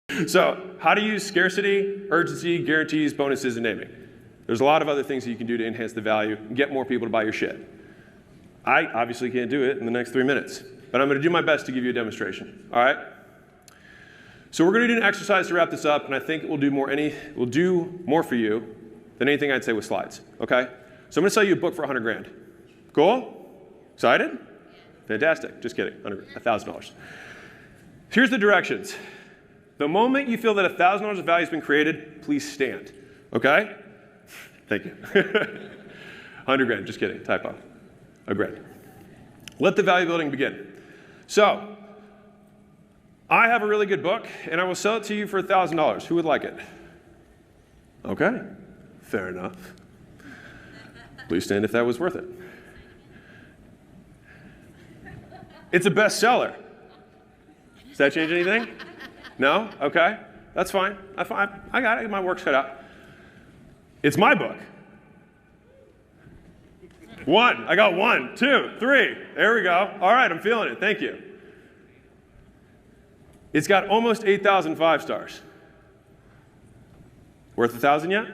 So how to use scarcity, urgency, guarantees, bonuses, and naming. There's a lot of other things that you can do to enhance the value and get more people to buy your shit. I obviously can't do it in the next 3 minutes, but I'm going to do my best to give you a demonstration. All right? So we're going to do an exercise to wrap this up, and I think it will do more for you than anything I'd say with slides. Okay? So I'm going to sell you a book for 100 grand. Cool? Excited? Fantastic. Just kidding. $1,000. Here's the directions. The moment you feel that $1,000 of value has been created, please stand. Okay? Thank you. 100 grand. Just kidding. Typo. A grand. Let the value building begin. So, I have a really good book, and I will sell it to you for $1,000. Who would like it? Okay. Fair enough. Please stand if that was worth it. It's a bestseller. Does that change anything? No? Okay. That's fine. I got it. My work's cut out. It's my book. One. I got 1, 2, 3. There we go. All right. I'm feeling it. Thank you. It's got almost 8,000 5-stars. Worth 1,000 yet?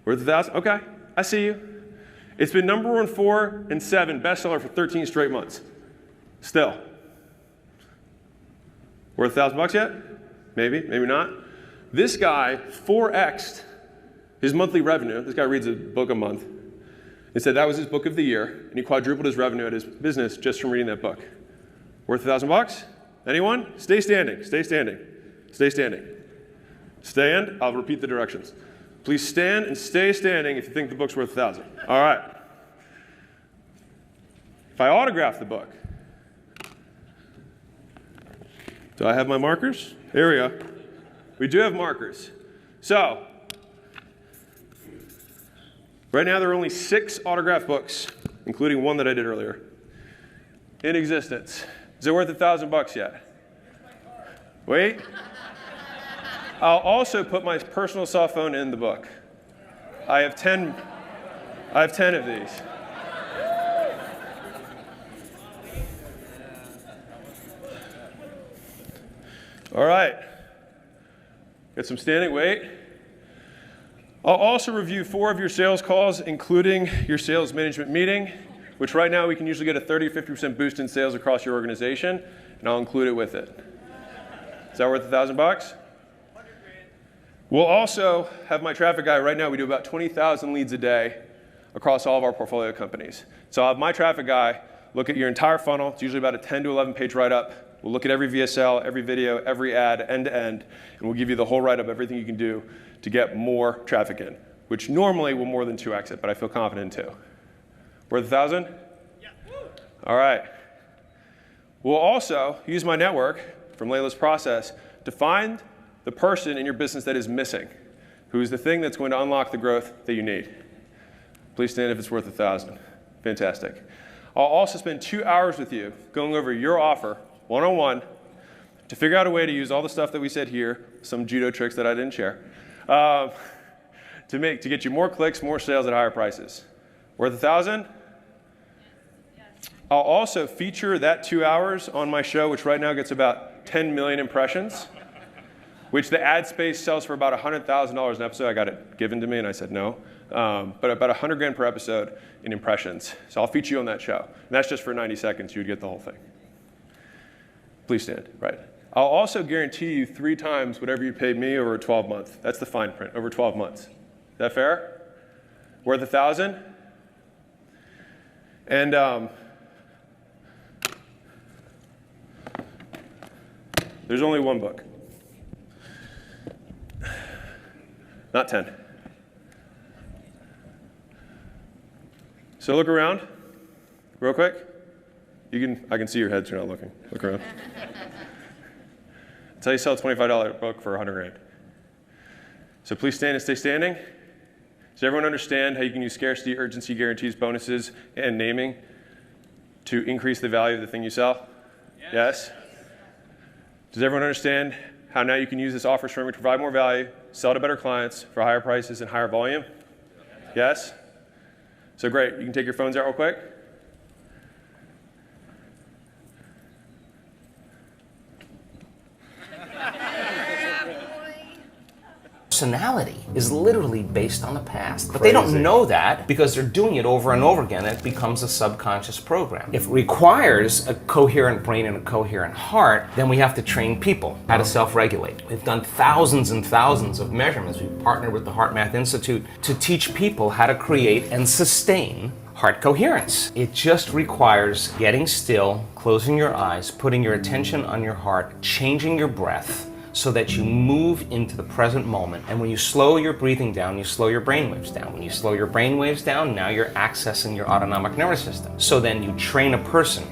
Worth 1,000? Okay. I see you. It's been number 1, 4, and 7 bestseller for 13 straight months. Still. Worth $1,000 yet? Maybe, maybe not. This guy 4x'd his monthly revenue. This guy reads a book a month. He said that was his book of the year, and he quadrupled his revenue at his business just from reading that book. Worth $1,000? Anyone? Stay standing, stay standing, stay standing. Stand, I'll repeat the directions. Please stand and stay standing if you think the book's worth 1,000. All right. If I autograph the book, do I have my markers? Here we go. We do have markers. So, right now there are only 6 autographed books, including one that I did earlier, in existence. Is it worth $1,000 yet? Wait. I'll also put my personal cell phone in the book. I have 10 of these. All right. Got some standing. Wait. I'll also review 4 of your sales calls, including your sales management meeting, which right now we can usually get a 30 or 50% boost in sales across your organization, and I'll include it with it. Is that worth $1,000? We'll also have my traffic guy. Right now we do about 20,000 leads a day across all of our portfolio companies. So I'll have my traffic guy look at your entire funnel. It's usually about a 10 to 11 page write-up. We'll look at every VSL, every video, every ad, end to end, and we'll give you the whole write-up, everything you can do to get more traffic in, which normally will more than 2x it, but I feel confident in 2. Worth 1,000? Yeah. All right. We'll also use my network from Layla's process to find the person in your business that is missing, who is the thing that's going to unlock the growth that you need. Please stand if it's worth 1,000. Fantastic. I'll also spend 2 hours with you going over your offer one-on-one to figure out a way to use all the stuff that we said here, some judo tricks that I didn't share, to get you more clicks, more sales at higher prices. Worth 1,000? Yes. I'll also feature that 2 hours on my show, which right now gets about 10 million impressions, which the ad space sells for about $100,000 an episode. I got it given to me, and I said no. But about 100 grand per episode in impressions. So I'll feature you on that show. And that's just for 90 seconds. You would get the whole thing. Please stand. Right. I'll also guarantee you 3 times whatever you paid me over 12 months. That's the fine print, over 12 months. Is that fair? Worth 1,000? And there's only one book. Not 10. So look around, real quick. I can see your heads, you're not looking. Look around. That's how you sell a $25 book for 100 grand. So please stand and stay standing. Does everyone understand how you can use scarcity, urgency, guarantees, bonuses, and naming to increase the value of the thing you sell? Yes? Does everyone understand how now you can use this offer stream to provide more value, sell to better clients for higher prices and higher volume? Yes? So great. You can take your phones out real quick. personality is literally based on the past. But they don't know that because they're doing it over and over again, and it becomes a subconscious program. If it requires a coherent brain and a coherent heart, then we have to train people how to self-regulate. We've done thousands and thousands of measurements. We've partnered with the Heart Math Institute to teach people how to create and sustain heart coherence. It just requires getting still, closing your eyes, putting your attention on your heart, changing your breath so that you move into the present moment. And when you slow your breathing down, you slow your brain waves down. When you slow your brain waves down, now you're accessing your autonomic nervous system. So then you train a person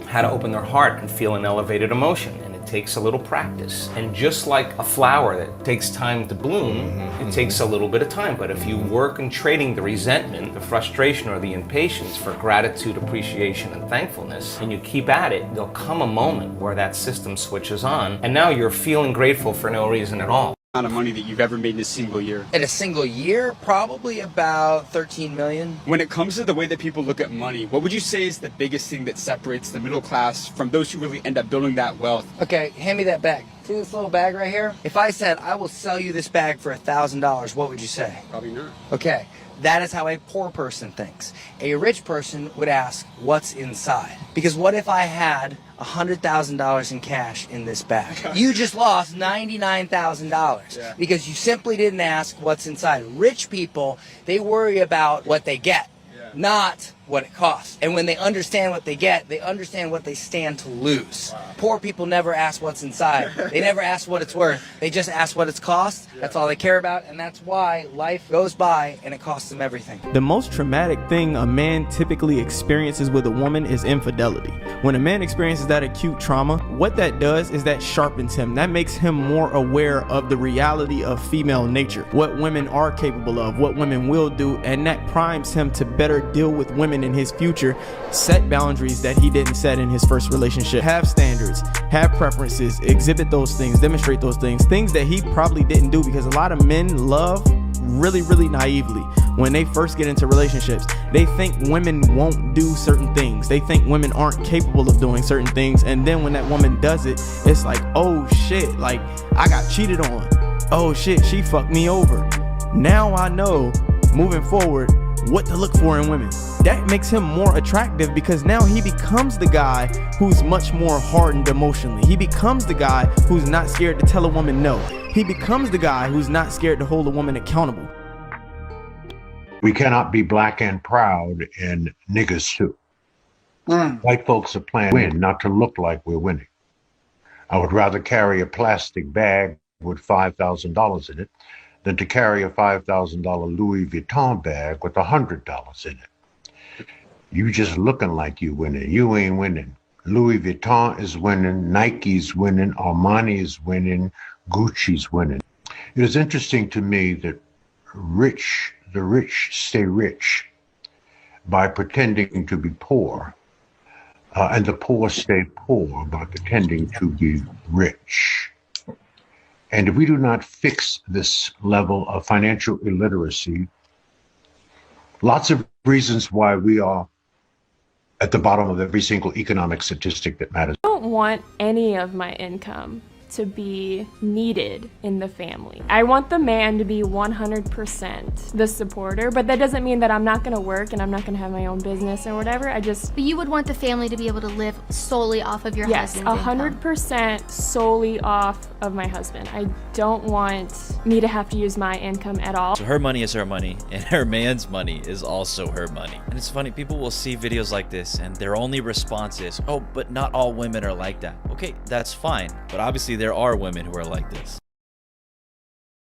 how to open their heart and feel an elevated emotion. And it takes a little practice. And just like a flower that takes time to bloom, it takes a little bit of time. But if you work on trading the resentment, the frustration, or the impatience for gratitude, appreciation, and thankfulness, and you keep at it, there'll come a moment where that system switches on, and now you're feeling grateful for no reason at all. Amount of money that you've ever made in a single year? In a single year, probably about 13 million. When it comes to the way that people look at money, what would you say is the biggest thing that separates the middle class from those who really end up building that wealth? Okay, hand me that bag. See this little bag right here? If I said, I will sell you this bag for $1,000, what would you say? Probably not. Okay, that is how a poor person thinks. A rich person would ask, what's inside? Because what if I had $100,000 in cash in this bag? You just lost $99,000 because you simply didn't ask what's inside. Rich people, they worry about what they get, not what it costs. And when they understand what they get, they understand what they stand to lose. Poor people never ask what's inside. They never ask what it's worth. They just ask what it's cost. That's all they care about, and that's why life goes by and it costs them everything. The most traumatic thing a man typically experiences with a woman is infidelity. When a man experiences that acute trauma, what that does is that sharpens him. That makes him more aware of the reality of female nature, what women are capable of, what women will do, and that primes him to better deal with women in his future, set boundaries that he didn't set in his first relationship, have standards, have preferences, exhibit those things, demonstrate those things that he probably didn't do, because a lot of men love really naively. When they first get into relationships, they think women won't do certain things. They think women aren't capable of doing certain things, and then when that woman does it, it's like, oh shit, like I got cheated on. Oh shit, she fucked me over. Now I know, moving forward, what to look for in women. That makes him more attractive because now he becomes the guy who's much more hardened emotionally. He becomes the guy who's not scared to tell a woman no. He becomes the guy who's not scared to hold a woman accountable. We cannot be black and proud and niggas too. White folks are playing win, not to look like we're winning. I would rather carry a plastic bag with $5,000 in it than to carry a $5,000 Louis Vuitton bag with $100 in it. You just looking like you winning. You ain't winning. Louis Vuitton is winning, Nike's winning, Armani's winning, Gucci's winning. It is interesting to me that the rich stay rich by pretending to be poor, and the poor stay poor by pretending to be rich. And if we do not fix this level of financial illiteracy, lots of reasons why we are at the bottom of every single economic statistic that matters. I don't want any of my income to be needed in the family. I want the man to be 100% the supporter, but that doesn't mean that I'm not gonna work and I'm not gonna have my own business or whatever. But you would want the family to be able to live solely off of your husband's income. 100% solely off of my husband. I don't want me to have to use my income at all. So her money is her money, and her man's money is also her money. And it's funny, people will see videos like this and their only response is, oh, but not all women are like that. Okay, that's fine, but obviously there are women who are like this.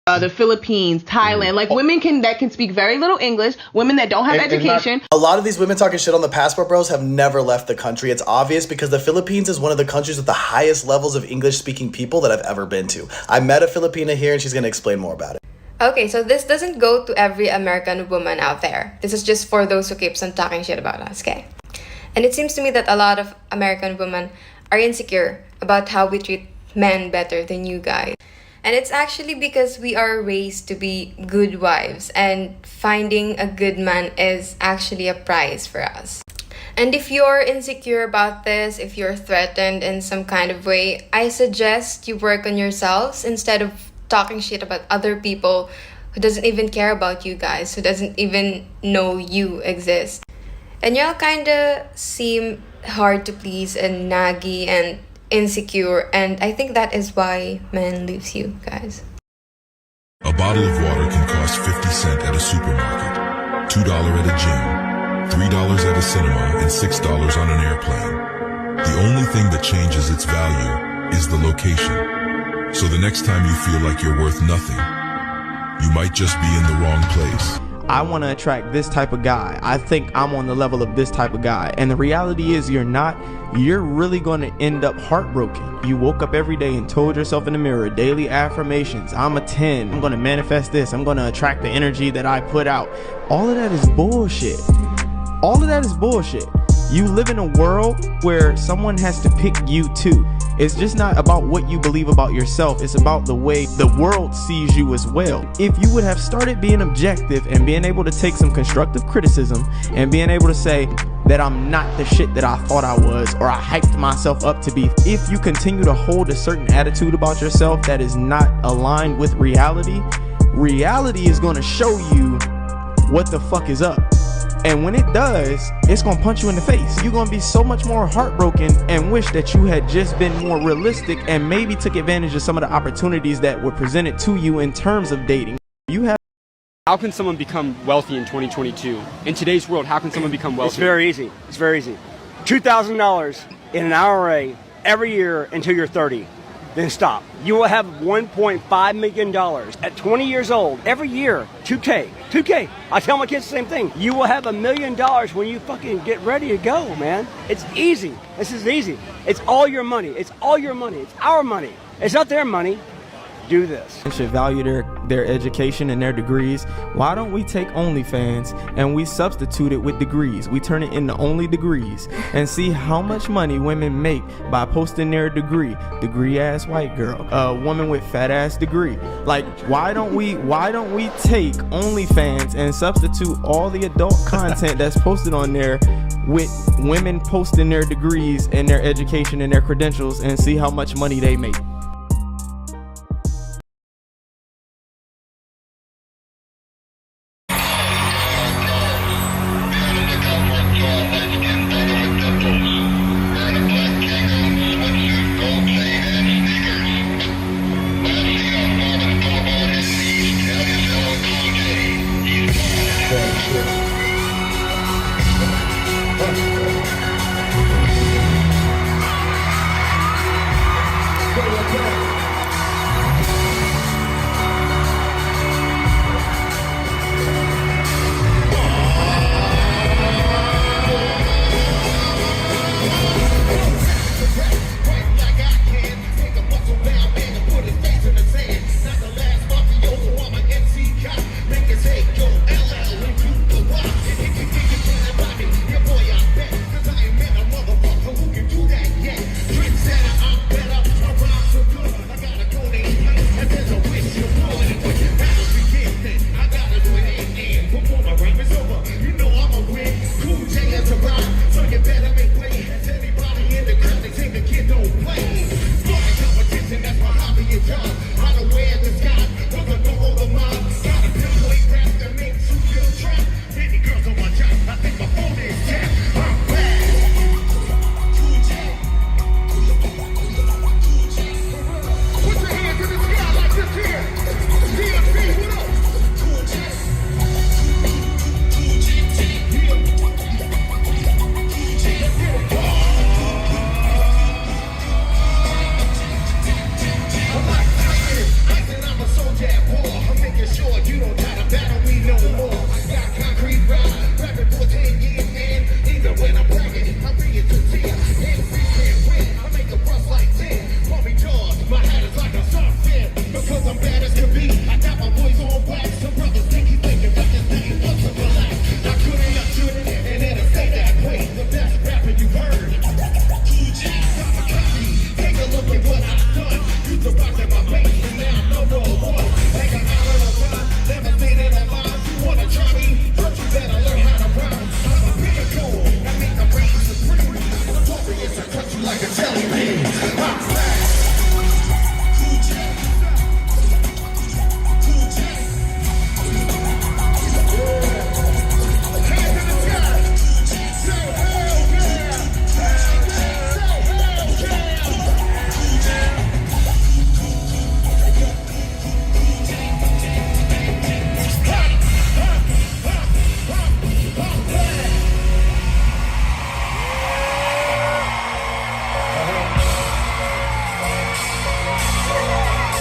The Philippines, Thailand, like women that can speak very little English, women that don't have education. A lot of these women talking shit on the passport bros have never left the country. It's obvious because the Philippines is one of the countries with the highest levels of English speaking people that I've ever been to. I met a Filipina here and she's gonna explain more about it. Okay, so this doesn't go to every American woman out there. This is just for those who keeps on talking shit about us, okay? And it seems to me that a lot of American women are insecure about how we treat men better than you guys. And it's actually because we are raised to be good wives, and finding a good man is actually a prize for us. And if you're insecure about this, if you're threatened in some kind of way, I suggest you work on yourselves instead of talking shit about other people who doesn't even care about you guys, who doesn't even know you exist. And y'all kinda seem hard to please and naggy and insecure, and I think that is why men leaves you guys. A bottle of water can cost 50 cents at a supermarket, $2 at a gym, $3 at a cinema, and $6 on an airplane. The only thing that changes its value is the location. So the next time you feel like you're worth nothing, you might just be in the wrong place. I want to attract this type of guy. I think I'm on the level of this type of guy. And the reality is you're not. You're really going to end up heartbroken. You woke up every day and told yourself in the mirror, daily affirmations, I'm a 10. I'm going to manifest this. I'm going to attract the energy that I put out. All of that is bullshit. All of that is bullshit. You live in a world where someone has to pick you too. It's just not about what you believe about yourself. It's about the way the world sees you as well. If you would have started being objective and being able to take some constructive criticism and being able to say that I'm not the shit that I thought I was, or I hyped myself up to be. If you continue to hold a certain attitude about yourself that is not aligned with reality, reality is going to show you what the fuck is up. And when it does, it's gonna punch you in the face. You're gonna be so much more heartbroken and wish that you had just been more realistic and maybe took advantage of some of the opportunities that were presented to you in terms of dating. How can someone become wealthy in 2022? In today's world, how can someone become wealthy? It's very easy. It's very easy. $2,000 in an IRA every year until you're 30. Then stop. You will have $1.5 million at 20 years old every year. 2K. I tell my kids the same thing. You will have $1 million when you fucking get ready to go, man. It's easy. This is easy. It's all your money. It's all your money. It's our money. It's not their money. Do this. Should value their education and their degrees. Why don't we take OnlyFans and we substitute it with degrees? We turn it into only degrees and see how much money women make by posting their degree ass white girl, a woman with fat ass degree. Like, why don't we take OnlyFans and substitute all the adult content that's posted on there with women posting their degrees and their education and their credentials and see how much money they make?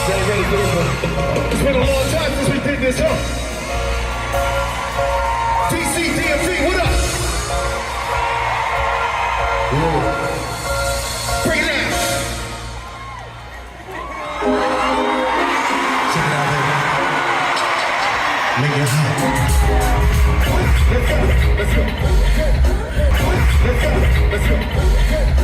Ready for this one. It's been a long time since we did this, huh? DC, DMV, what up? Bring it down. Check it out, baby. Make it hot. Let's go. Let's go. Let's go. Let's go.